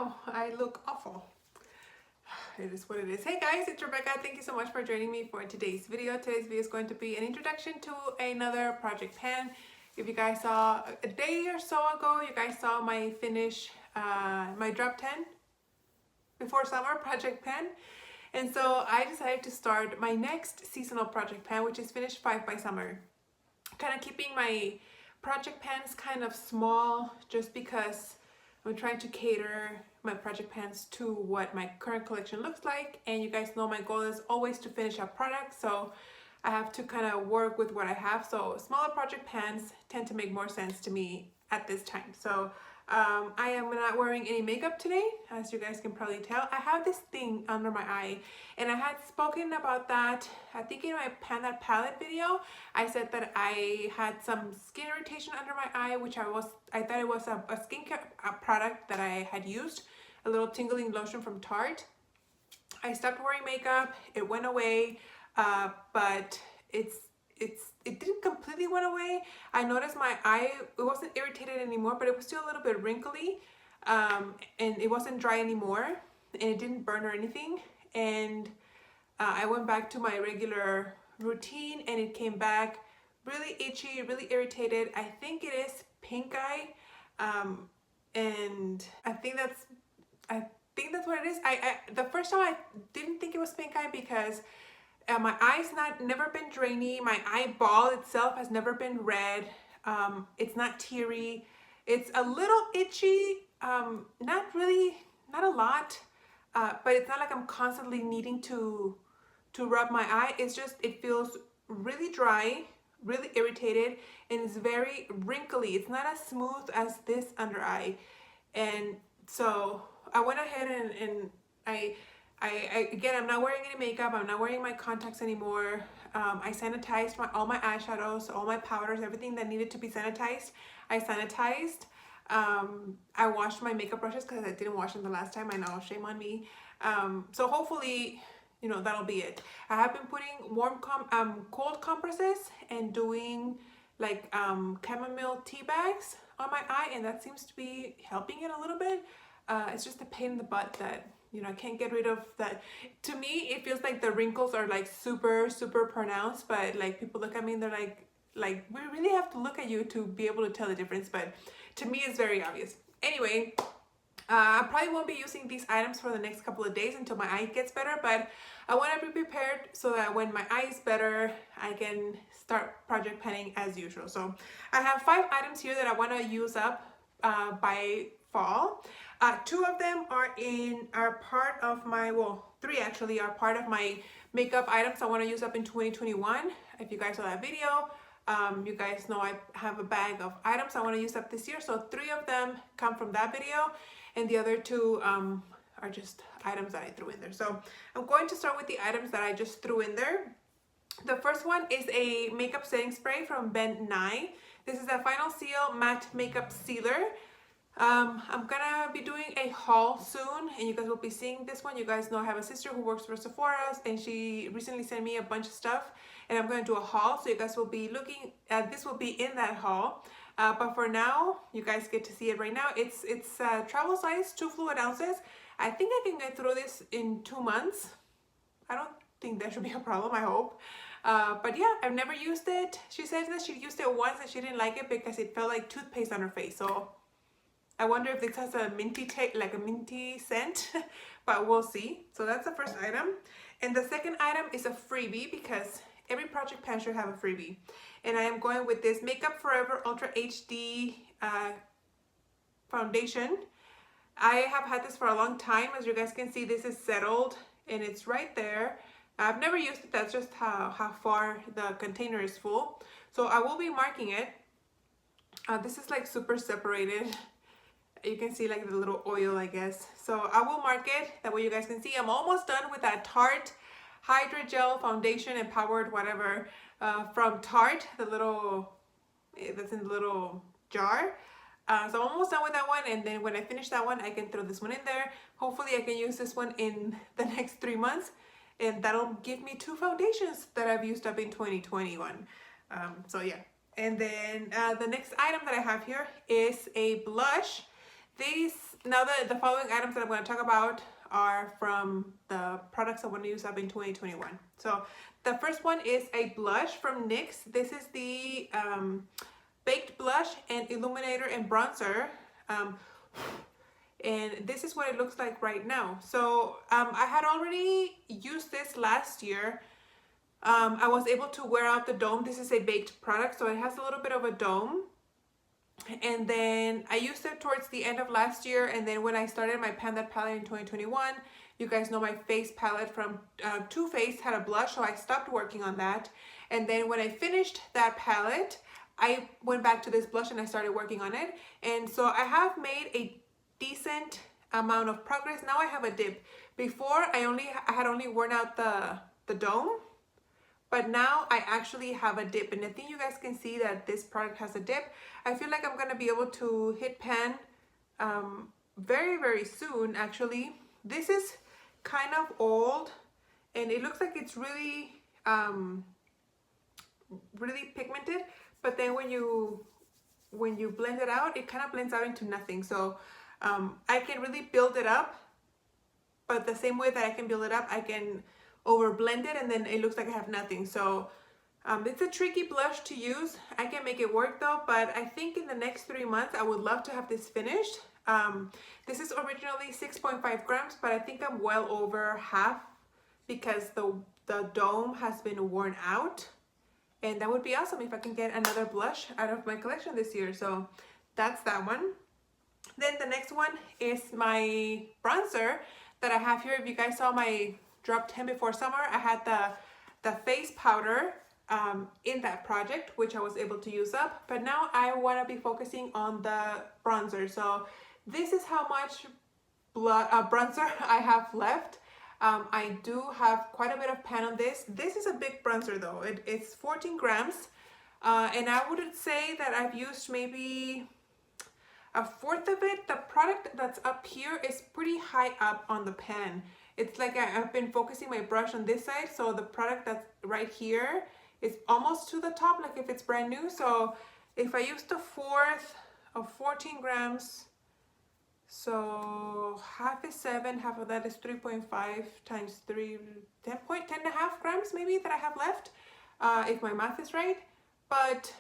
Wow, I look awful. It is what it is. Hey guys, it's Rebecca. Thank you so much for joining me for today's video. Today's video is going to be an introduction to another project pan. If you guys saw a day or so ago, you guys saw my finish, my drop 10 before summer project pan. And so I decided to start my next seasonal project pan, which is finish 5 by summer. Kind of keeping my project pans kind of small just because I'm trying to cater my project pans to what my current collection looks like, and you guys know my goal is always to finish a product, so I have to kind of work with what I have. So smaller project pans tend to make more sense to me at this time. So I am not wearing any makeup today, as you guys can probably tell. I have this thing under my eye, and I had spoken about that, I think in my Pan That Palette video. I said that I had some skin irritation under my eye, which I thought it was a skincare product that I had used, a little tingling lotion from Tarte. I stopped wearing makeup, it went away, but it didn't completely went away. I noticed my eye, it wasn't irritated anymore, but it was still a little bit wrinkly, and it wasn't dry anymore, and it didn't burn or anything. And I went back to my regular routine, and it came back really itchy, really irritated. I think it is pink eye, and I think that's what it is. The first time I didn't think it was pink eye because my eye's never been drainy. My eyeball itself has never been red. It's not teary. It's a little itchy. Not a lot. But it's not like I'm constantly needing to rub my eye. It's just, it feels really dry, really irritated, and it's very wrinkly. It's not as smooth as this under eye. And so I went ahead and again, I'm not wearing any makeup. I'm not wearing my contacts anymore. I sanitized all my eyeshadows, all my powders, everything that needed to be sanitized. I sanitized. I washed my makeup brushes because I didn't wash them the last time. I know, shame on me. So hopefully, you know, that'll be it. I have been putting cold compresses and doing like chamomile tea bags on my eye, and that seems to be helping it a little bit. It's just a pain in the butt that, you know, I can't get rid of that. To me, it feels like the wrinkles are like super pronounced, but like people look at me and they're like we really have to look at you to be able to tell the difference. But to me, it's very obvious. Anyway, I probably won't be using these items for the next couple of days until my eye gets better, but I want to be prepared so that when my eye is better, I can start project panning as usual. So I have 5 items here that I want to use up by fall. 2 of them are part of my, well, 3 actually are part of my makeup items I want to use up in 2021. If you guys saw that video, you guys know I have a bag of items I want to use up this year. So 3 of them come from that video, and the other 2 are just items that I threw in there. So I'm going to start with the items that I just threw in there. The first one is a makeup setting spray from Ben Nye. This is a Final Seal Matte Makeup Sealer. I'm gonna be doing a haul soon, and you guys will be seeing this one. You guys know I have a sister who works for Sephora, and she recently sent me a bunch of stuff, and I'm gonna do a haul, so you guys will be looking at this, will be in that haul. But for now, you guys get to see it right now. It's travel size, 2 fluid ounces. I think I can get through this in 2 months. I don't think that should be a problem, I hope. But yeah, I've never used it. She says that she used it once and she didn't like it because it felt like toothpaste on her face. So I wonder if this has a minty taste, like a minty scent, but we'll see. So that's the first item. And the second item is a freebie, because every project pan should have a freebie. And I am going with this Makeup Forever Ultra HD foundation. I have had this for a long time. As you guys can see, this is settled and it's right there. I've never used it. That's just how far the container is full. So I will be marking it. This is like super separated. You can see like the little oil, I guess. So I will mark it, that way you guys can see. I'm almost done with that Tarte Hydrogel Foundation Empowered whatever from Tarte, the little, that's in the little jar. So I'm almost done with that one, and then when I finish that one, I can throw this one in there. Hopefully I can use this one in the next 3 months, and that'll give me 2 foundations that I've used up in 2021. So yeah. And then the next item that I have here is a blush. Now the following items that I'm going to talk about are from the products I want to use up in 2021. So the first one is a blush from NYX. This is the Baked Blush and Illuminator and Bronzer. And this is what it looks like right now. So I had already used this last year. I was able to wear out the dome. This is a baked product, so it has a little bit of a dome. And then I used it towards the end of last year, and then when I started my Panda palette in 2021, you guys know my face palette from Too Faced had a blush, so I stopped working on that. And then when I finished that palette, I went back to this blush and I started working on it. And so I have made a decent amount of progress. Now I have a dip. Before I had only worn out the dome, but now I actually have a dip, and I think you guys can see that this product has a dip. I feel like I'm gonna be able to hit pan very, very soon, actually. This is kind of old, and it looks like it's really, really pigmented, but then when you blend it out, it kind of blends out into nothing. So I can really build it up, but the same way that I can build it up, I can over blend it, and then it looks like I have nothing. So it's a tricky blush to use. I can make it work though, but I think in the next 3 months I would love to have this finished. This is originally 6.5 grams, but I think I'm well over half because the dome has been worn out, and that would be awesome if I can get another blush out of my collection this year. So that's that one. Then the next one is my bronzer that I have here. If you guys saw my drop 10 before summer, I had the face powder in that project, which I was able to use up, but now I want to be focusing on the bronzer. So this is how much bronzer I have left. I do have quite a bit of pan on this. This is a big bronzer though. It's 14 grams, and I would say that I've used maybe a fourth of it. The product that's up here is pretty high up on the pan. It's like I've been focusing my brush on this side, so the product that's right here is almost to the top, like if it's brand new. So if I use the fourth of 14 grams, so half is 7, half of that is 3.5 times 3, 10 and a half grams maybe that I have left, if my math is right. But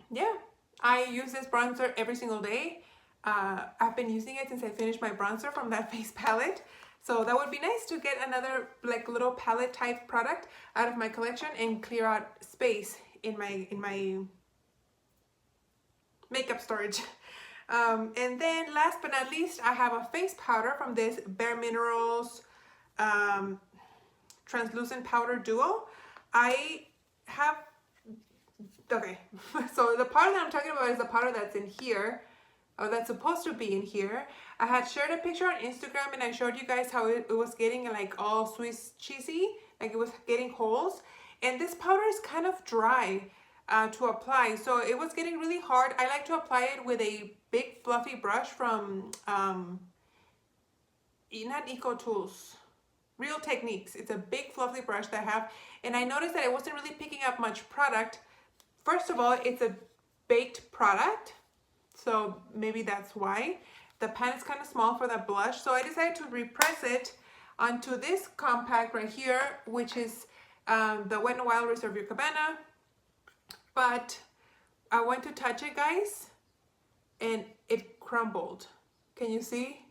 yeah, I use this bronzer every single day. I've been using it since I finished my bronzer from that face palette. So that would be nice to get another like little palette type product out of my collection and clear out space in my makeup storage. And then last but not least, I have a face powder from this Bare Minerals translucent powder duo. I have, okay, so the powder that I'm talking about is the powder that's in here, or that's supposed to be in here. I had shared a picture on Instagram and I showed you guys how it was getting like all Swiss cheesy, like it was getting holes. And this powder is kind of dry to apply, so it was getting really hard. I like to apply it with a big fluffy brush from not Eco Tools, Real Techniques. It's a big fluffy brush that I have, and I noticed that it wasn't really picking up much product. First of all, it's a baked product, so maybe that's why. The pan is kind of small for the blush, so I decided to repress it onto this compact right here, which is the Wet n Wild Reserve Your Cabana. But I went to touch it, guys, and it crumbled. Can you see?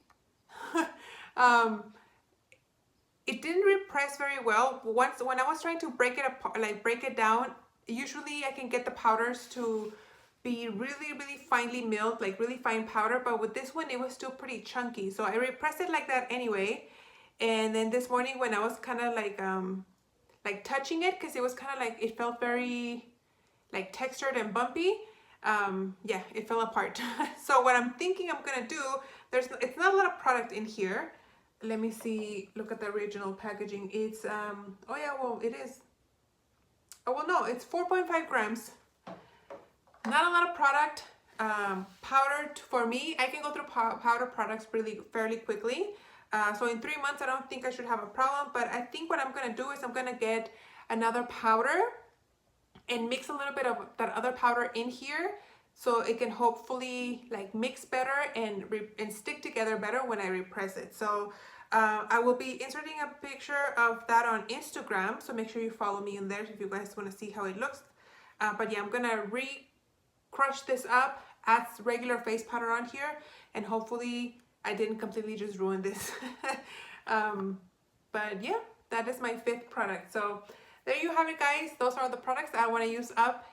It didn't repress very well. When I was trying to break it apart, like break it down, usually I can get the powders to be really, really finely milled, like really fine powder, but with this one it was still pretty chunky. So I repressed it like that anyway. And then this morning when I was kind of like touching it, because it was kind of like, it felt very like textured and bumpy, yeah, it fell apart. So what I'm thinking I'm gonna do, it's not a lot of product in here. Let me see, look at the original packaging. It's oh yeah, well it is, oh well no, it's 4.5 grams. Not a lot of product. Powder for me, I can go through powder products fairly quickly. So in 3 months, I don't think I should have a problem. But I think what I'm gonna do is I'm gonna get another powder and mix a little bit of that other powder in here so it can hopefully like mix better and stick together better when I repress it. So I will be inserting a picture of that on Instagram, so make sure you follow me in there if you guys want to see how it looks. But yeah, I'm gonna crush this up, add regular face powder on here, and hopefully I didn't completely just ruin this. But yeah, that is my 5th product. So there you have it, guys. Those are the products that I want to use up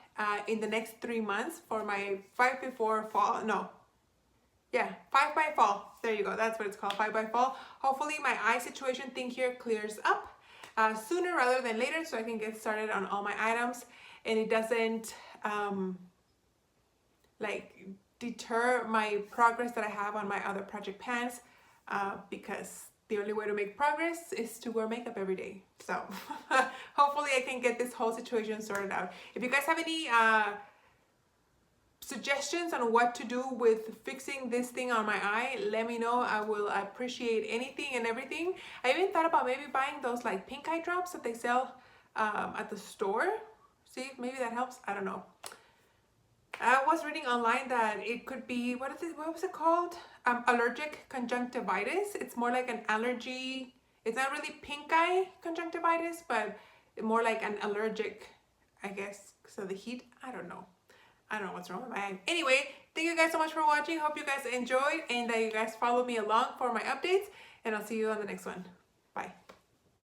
in the next 3 months for my 5 before fall. No, yeah, 5 by fall. There you go. That's what it's called, 5 by fall. Hopefully my eye situation thing here clears up sooner rather than later, so I can get started on all my items and it doesn't like deter my progress that I have on my other project pans, because the only way to make progress is to wear makeup every day. So hopefully I can get this whole situation sorted out. If you guys have any suggestions on what to do with fixing this thing on my eye, let me know. I will appreciate anything and everything. I even thought about maybe buying those like pink eye drops that they sell at the store. See, maybe that helps. I don't know. I was reading online that it could be, what was it called? Allergic conjunctivitis. It's more like an allergy. It's not really pink eye conjunctivitis, but more like an allergic, I guess, so the heat. I don't know what's wrong with my eye. Anyway, thank you guys so much for watching. Hope you guys enjoyed and that you guys follow me along for my updates, and I'll see you on the next one.